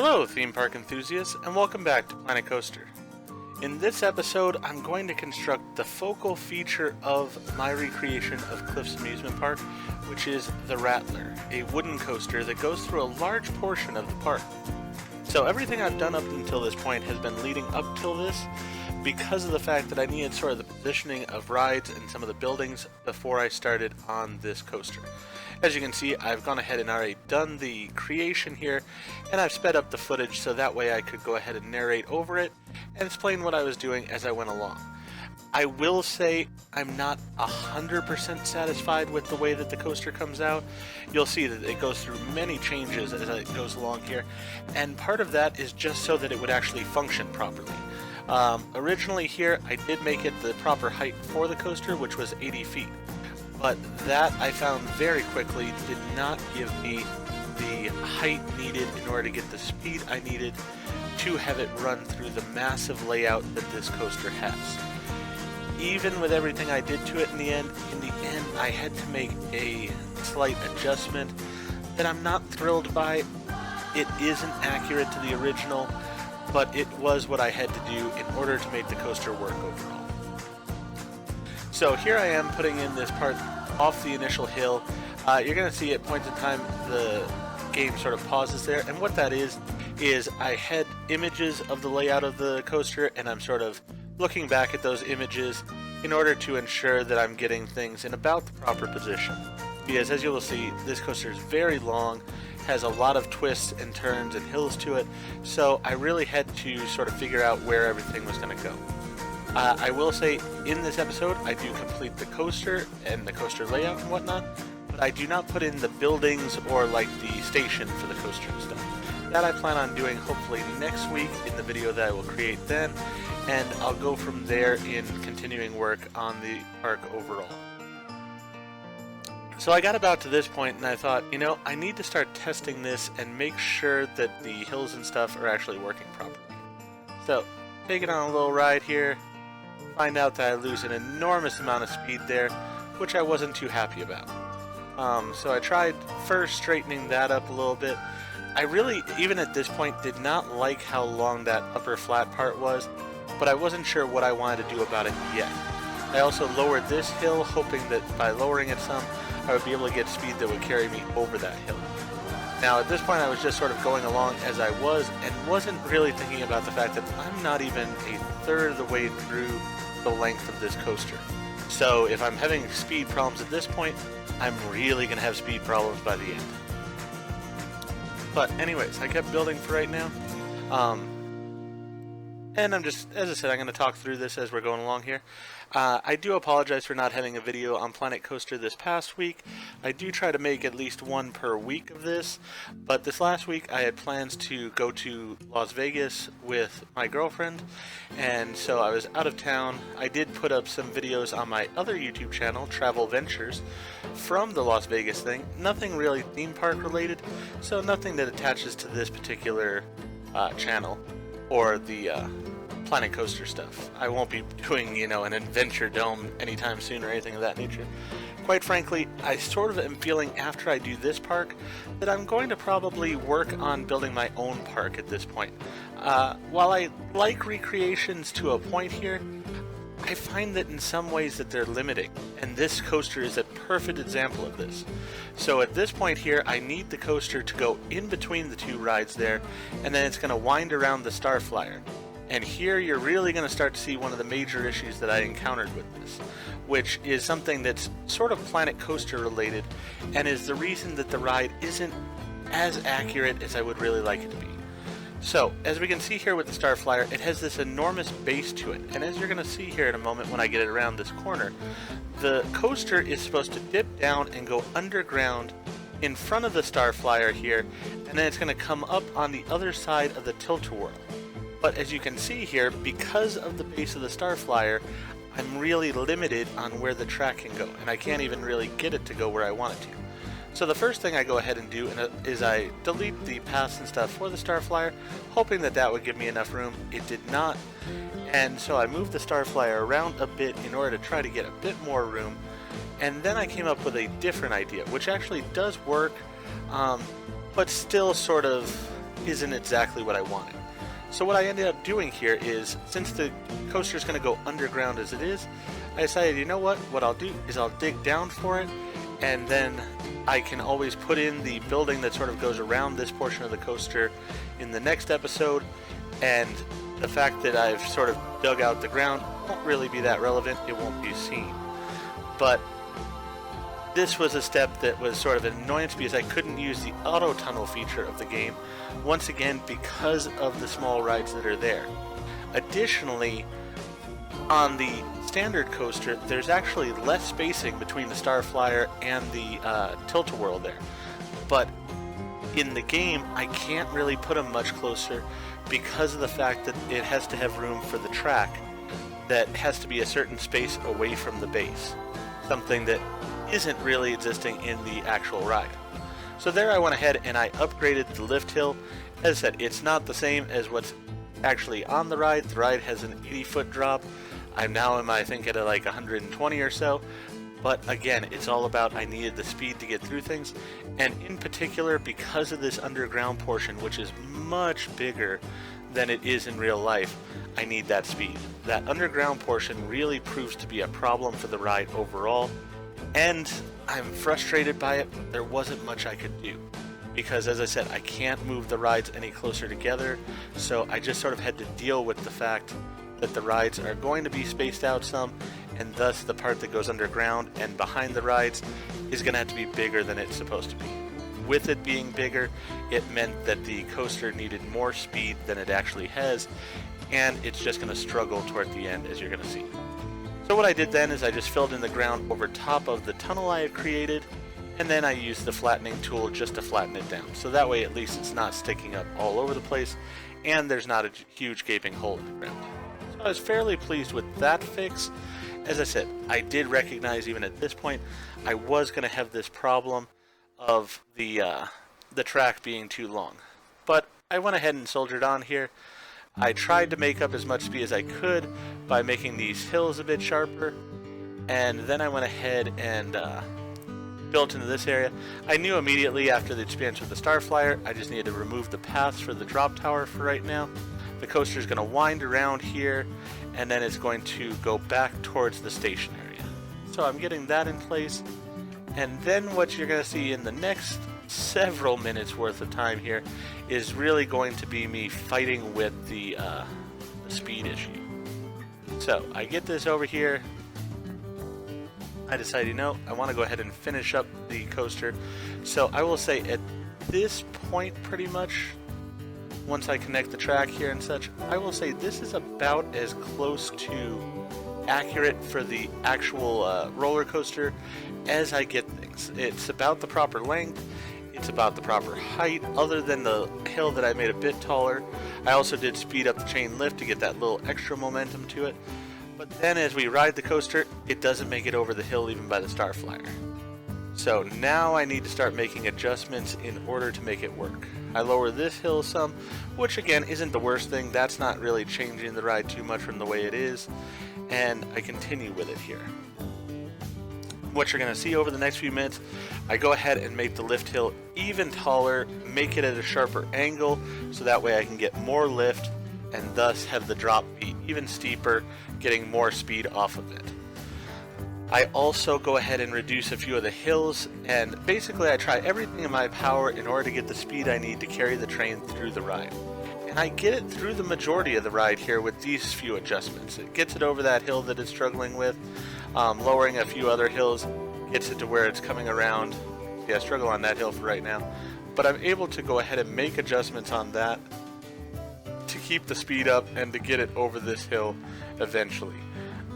Hello, theme park enthusiasts, and welcome back to Planet Coaster. In this episode, I'm going to construct the focal feature of my recreation of Cliff's Amusement Park, which is the Rattler, a wooden coaster that goes through a large portion of the park. So everything I've done up until this point has been leading up till this because of the fact that I needed sort of the positioning of rides and some of the buildings before I started on this coaster. As you can see, I've gone ahead and already done the creation here, and I've sped up the footage so that way I could go ahead and narrate over it and explain what I was doing as I went along. I will say I'm not 100% satisfied with the way that the coaster comes out. You'll see that it goes through many changes as it goes along here, and part of that is just so that it would actually function properly. Originally here, I did make it the proper height for the coaster, which was 80 feet. But that I found very quickly did not give me the height needed in order to get the speed I needed to have it run through the massive layout that this coaster has. Even with everything I did to it in the end I had to make a slight adjustment that I'm not thrilled by. It isn't accurate to the original, but it was what I had to do in order to make the coaster work overall. So here I am putting in this part off the initial hill. You're going to see at points in time the game sort of pauses there, and what that is I had images of the layout of the coaster, and I'm sort of looking back at those images in order to ensure that I'm getting things in about the proper position. Because as you will see, this coaster is very long, has a lot of twists and turns and hills to it, so I really had to sort of figure out where everything was going to go. I will say, in this episode, I do complete the coaster and the coaster layout and whatnot, but I do not put in the buildings or like the station for the coaster and stuff. That I plan on doing hopefully next week in the video that I will create then, and I'll go from there in continuing work on the park overall. So I got about to this point and I thought, I need to start testing this and make sure that the hills and stuff are actually working properly. So, taking on a little ride here, find out that I lose an enormous amount of speed there, which I wasn't too happy about. So I tried first straightening that up a little bit. I really, even at this point, did not like how long that upper flat part was, but I wasn't sure what I wanted to do about it yet. I also lowered this hill, hoping that by lowering it some, I would be able to get speed that would carry me over that hill. Now at this point I was just sort of going along as I was and wasn't really thinking about the fact that I'm not even a third of the way through the length of this coaster. So if I'm having speed problems at this point, I'm really going to have speed problems by the end. But anyways, I kept building for right now. And I'm just, as I said, I'm going to talk through this as we're going along here. I do apologize for not having a video on Planet Coaster this past week. I do try to make at least one per week of this, but this last week I had plans to go to Las Vegas with my girlfriend, and so I was out of town. I did put up some videos on my other YouTube channel, Travel Ventures, from the Las Vegas thing. Nothing really theme park related, so nothing that attaches to this particular channel or the Planet Coaster stuff. I won't be doing, an adventure dome anytime soon or anything of that nature. Quite frankly, I sort of am feeling after I do this park that I'm going to probably work on building my own park at this point. While I like recreations to a point here, I find that in some ways that they're limiting, and this coaster is a perfect example of this. So at this point here, I need the coaster to go in between the two rides there, and then it's going to wind around the Star Flyer. And here you're really going to start to see one of the major issues that I encountered with this, which is something that's sort of Planet Coaster related, and is the reason that the ride isn't as accurate as I would really like it to be. So, as we can see here with the Star Flyer, it has this enormous base to it, and as you're going to see here in a moment when I get it around this corner, the coaster is supposed to dip down and go underground in front of the Star Flyer here, and then it's going to come up on the other side of the tilt-a-whirl. But as you can see here, because of the base of the Star Flyer, I'm really limited on where the track can go, and I can't even really get it to go where I want it to. So the first thing I go ahead and do is I delete the paths and stuff for the Star Flyer, hoping that that would give me enough room. It did not, and so I moved the Star Flyer around a bit in order to try to get a bit more room, and then I came up with a different idea, which actually does work, but still sort of isn't exactly what I wanted. So what I ended up doing here is, since the coaster is going to go underground as it is, I decided, you know what I'll do is I'll dig down for it, and then I can always put in the building that sort of goes around this portion of the coaster in the next episode, and the fact that I've sort of dug out the ground won't really be that relevant, it won't be seen. But this was a step that was sort of an annoyance because I couldn't use the auto tunnel feature of the game, once again because of the small rides that are there. Additionally, on the standard coaster, there's actually less spacing between the Starflyer and the Tilt-A-Whirl there. But in the game, I can't really put them much closer because of the fact that it has to have room for the track that has to be a certain space away from the base. Something that isn't really existing in the actual ride. So there I went ahead and I upgraded the lift hill. As I said, it's not the same as what's actually on the ride. The ride has an 80-foot drop. I'm now I think at like 120 or so. But again, it's all about I needed the speed to get through things. And in particular, because of this underground portion, which is much bigger than it is in real life, I need that speed. That underground portion really proves to be a problem for the ride overall. And I'm frustrated by it, but there wasn't much I could do. Because as I said, I can't move the rides any closer together, so I just sort of had to deal with the fact that the rides are going to be spaced out some, and thus the part that goes underground and behind the rides is going to have to be bigger than it's supposed to be. With it being bigger, it meant that the coaster needed more speed than it actually has, and it's just going to struggle toward the end, as you're going to see. So what I did then is I just filled in the ground over top of the tunnel I had created, and then I used the flattening tool just to flatten it down. So that way at least it's not sticking up all over the place, and there's not a huge gaping hole in the ground. So I was fairly pleased with that fix. As I said, I did recognize even at this point I was going to have this problem of the track being too long. But I went ahead and soldiered on here. I tried to make up as much speed as I could by making these hills a bit sharper, and then I went ahead and built into this area. I knew immediately after the expansion of the Starflyer, I just needed to remove the paths for the drop tower for right now. The coaster is going to wind around here, and then it's going to go back towards the station area. So I'm getting that in place, and then what you're going to see in the next several minutes worth of time here is really going to be me fighting with the speed issue. So I get this over here. I decide, you know, I want to go ahead and finish up the coaster. So I will say at this point, pretty much, once I connect the track here and such, I will say this is about as close to accurate for the actual roller coaster as I get things. It's about the proper length. It's about the proper height, other than the hill that I made a bit taller. I also did speed up the chain lift to get that little extra momentum to it. But then as we ride the coaster, it doesn't make it over the hill even by the Starflyer. So now I need to start making adjustments in order to make it work. I lower this hill some, which again isn't the worst thing. That's not really changing the ride too much from the way it is. And I continue with it here. What you're going to see over the next few minutes, I go ahead and make the lift hill even taller, make it at a sharper angle, so that way I can get more lift and thus have the drop be even steeper, getting more speed off of it. I also go ahead and reduce a few of the hills, and basically I try everything in my power in order to get the speed I need to carry the train through the ride. And I get it through the majority of the ride here with these few adjustments. It gets it over that hill that it's struggling with, lowering a few other hills gets it to where it's coming around. Yeah, I struggle on that hill for right now, but I'm able to go ahead and make adjustments on that to keep the speed up and to get it over this hill eventually.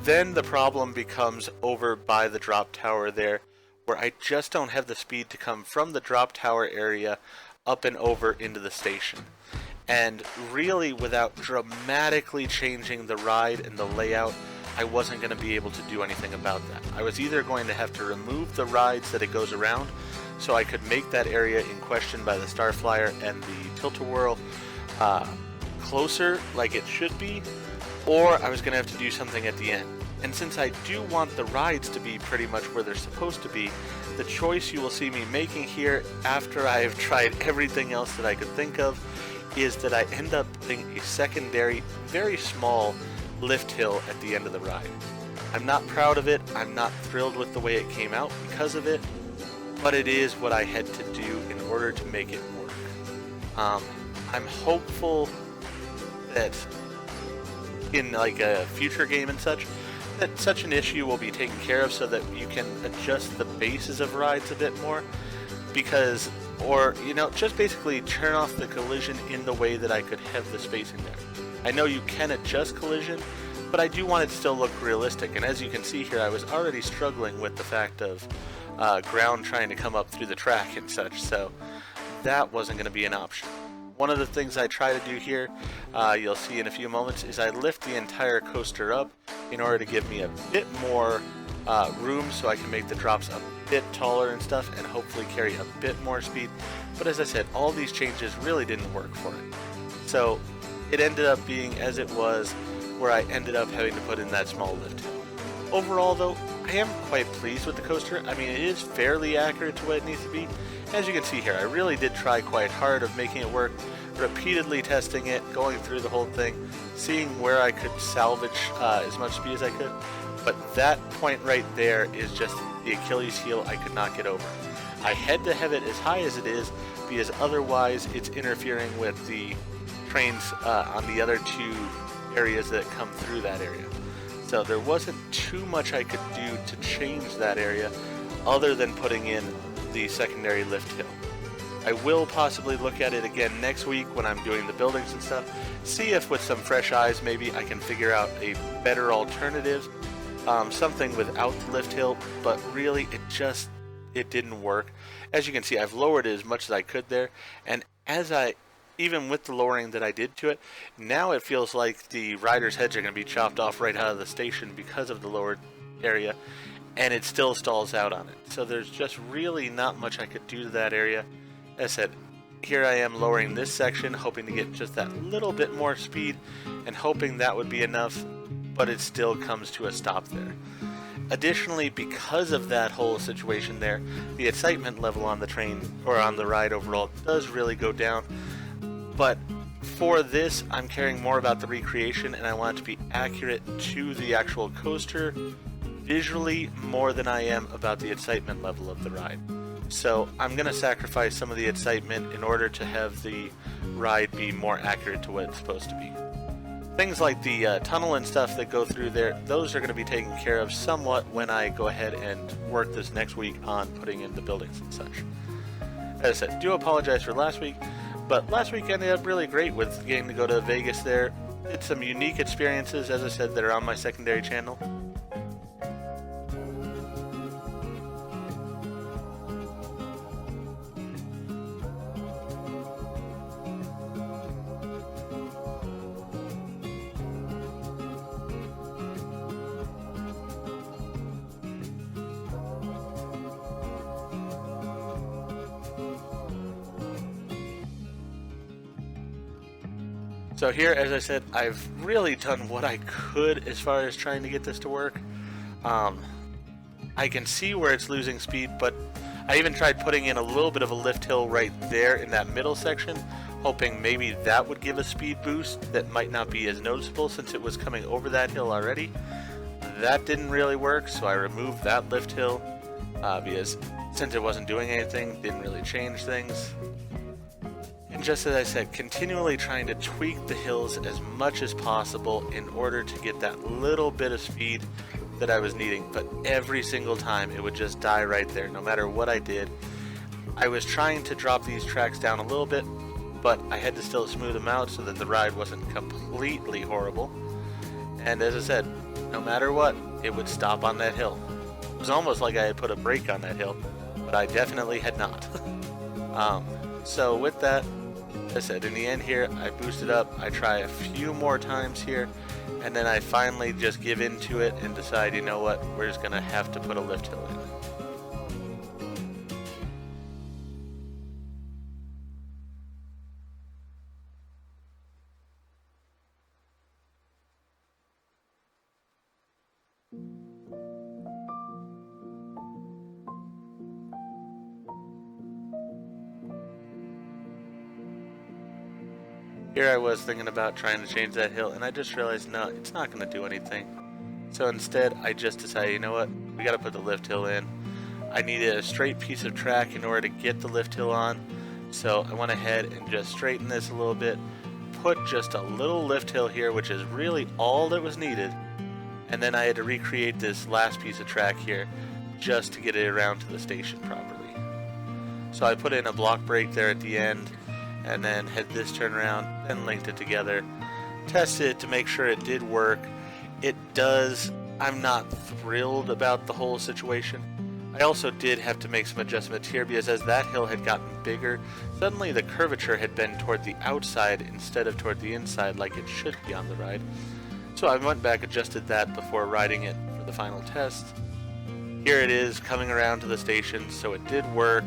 Then the problem becomes over by the drop tower there, where I just don't have the speed to come from the drop tower area up and over into the station. And really, without dramatically changing the ride and the layout, I wasn't going to be able to do anything about that. I was either going to have to remove the rides that it goes around, so I could make that area in question by the Starflyer and the Tilt-A-Whirl closer like it should be, or I was going to have to do something at the end. And since I do want the rides to be pretty much where they're supposed to be, the choice you will see me making here after I have tried everything else that I could think of is that I end up putting a secondary, very small lift hill at the end of the ride. I'm not proud of it, I'm not thrilled with the way it came out because of it, but it is what I had to do in order to make it work. I'm hopeful that in like a future game and such, that such an issue will be taken care of so that you can adjust the bases of rides a bit more, because, or, you know, just basically turn off the collision in the way that I could have the spacing there. I know you can adjust collision, but I do want it to still look realistic, and as you can see here, I was already struggling with the fact of ground trying to come up through the track and such, so that wasn't going to be an option. One of the things I try to do here, you'll see in a few moments, is I lift the entire coaster up in order to give me a bit more room so I can make the drops a bit taller and stuff and hopefully carry a bit more speed. But as I said, all these changes really didn't work for it. So it ended up being as it was, where I ended up having to put in that small lift hill. Overall though, I am quite pleased with the coaster. I mean, it is fairly accurate to what it needs to be. As you can see here, I really did try quite hard of making it work, repeatedly testing it, going through the whole thing, seeing where I could salvage as much speed as I could. But that point right there is just the Achilles heel I could not get over. I had to have it as high as it is because otherwise it's interfering with the trains on the other two areas that come through that area. So there wasn't too much I could do to change that area other than putting in the secondary lift hill. I will possibly look at it again next week when I'm doing the buildings and stuff, see if with some fresh eyes maybe I can figure out a better alternative, something without the lift hill, but really it didn't work. As you can see, I've lowered it as much as I could there, and even with the lowering that I did to it, now it feels like the riders' heads are going to be chopped off right out of the station because of the lowered area, and it still stalls out on it. So there's just really not much I could do to that area. As I said, here I am lowering this section, hoping to get just that little bit more speed, and hoping that would be enough, but it still comes to a stop there. Additionally, because of that whole situation there, the excitement level on the train, or on the ride overall, does really go down. But for this, I'm caring more about the recreation, and I want it to be accurate to the actual coaster visually more than I am about the excitement level of the ride. So I'm going to sacrifice some of the excitement in order to have the ride be more accurate to what it's supposed to be. Things like the tunnel and stuff that go through there, those are going to be taken care of somewhat when I go ahead and work this next week on putting in the buildings and such. As I said, do apologize for last week, but last week ended up really great with getting to go to Vegas there. Did some unique experiences, as I said, that are on my secondary channel. So here, as I said, I've really done what I could as far as trying to get this to work. I can see where it's losing speed, but I even tried putting in a little bit of a lift hill right there in that middle section, hoping maybe that would give a speed boost that might not be as noticeable since it was coming over that hill already. That didn't really work, so I removed that lift hill because since it wasn't doing anything, didn't really change things. And just as I said, continually trying to tweak the hills as much as possible in order to get that little bit of speed that I was needing, but every single time it would just die right there, no matter what I did. I was trying to drop these tracks down a little bit, but I had to still smooth them out so that the ride wasn't completely horrible. And as I said, no matter what, it would stop on that hill. It was almost like I had put a brake on that hill, but I definitely had not. So with that, as I said, in the end here, I boosted up, I try a few more times here, and then I finally just give in to it and decide, you know what, we're just going to have to put a lift hill in. Here I was thinking about trying to change that hill, and I just realized, no, it's not going to do anything. So instead, I just decided, you know what, we got to put the lift hill in. I needed a straight piece of track in order to get the lift hill on, so I went ahead and just straightened this a little bit, put just a little lift hill here, which is really all that was needed, and then I had to recreate this last piece of track here just to get it around to the station properly. So I put in a block brake there at the end, and then had this turn around, then linked it together, tested it to make sure it did work. It does. I'm not thrilled about the whole situation. I also did have to make some adjustments here because as that hill had gotten bigger, suddenly the curvature had been toward the outside instead of toward the inside like it should be on the ride. So I went back, adjusted that before riding it for the final test. Here it is coming around to the station, so it did work.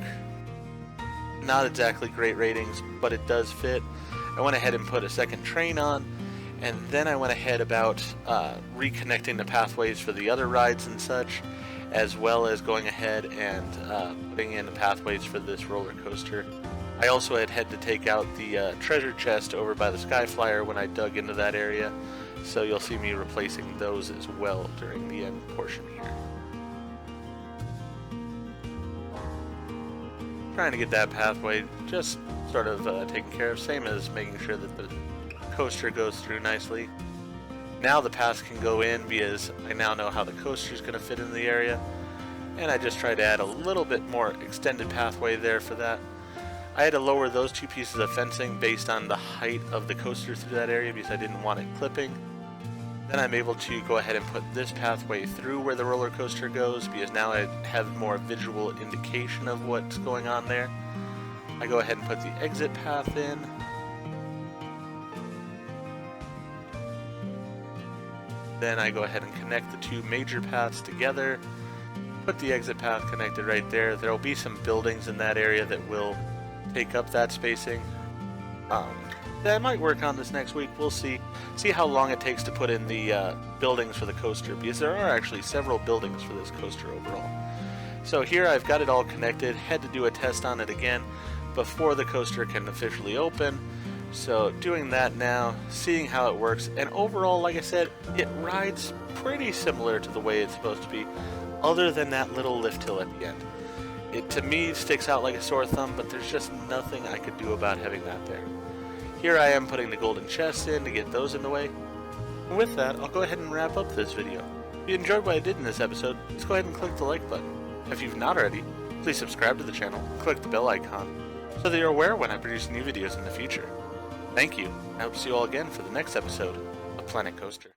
Not exactly great ratings, but it does fit. I went ahead and put a second train on, and then I went ahead about reconnecting the pathways for the other rides and such, as well as going ahead and putting in the pathways for this roller coaster. I also had to take out the treasure chest over by the Skyflyer when I dug into that area, so you'll see me replacing those as well during the end portion here. Trying to get that pathway just sort of taken care of, same as making sure that the coaster goes through nicely. Now the paths can go in because I now know how the coaster is going to fit in the area, and I just tried to add a little bit more extended pathway there for that. I had to lower those two pieces of fencing based on the height of the coaster through that area because I didn't want it clipping. Then I'm able to go ahead and put this pathway through where the roller coaster goes because now I have more visual indication of what's going on there. I go ahead and put the exit path in. Then I go ahead and connect the two major paths together. Put the exit path connected right there. There will be some buildings in that area that will take up that spacing. I might work on this next week. We'll see how long it takes to put in the buildings for the coaster, because there are actually several buildings for this coaster overall. So here I've got it all connected. Had to do a test on it again before the coaster can officially open. So doing that now, seeing how it works, and overall, like I said, it rides pretty similar to the way it's supposed to be, other than that little lift hill at the end. It to me sticks out like a sore thumb, but there's just nothing I could do about having that there. Here I am putting the golden chests in to get those in the way. And with that, I'll go ahead and wrap up this video. If you enjoyed what I did in this episode, please go ahead and click the like button. If you've not already, please subscribe to the channel and click the bell icon so that you're aware when I produce new videos in the future. Thank you, and I hope to see you all again for the next episode of Planet Coaster.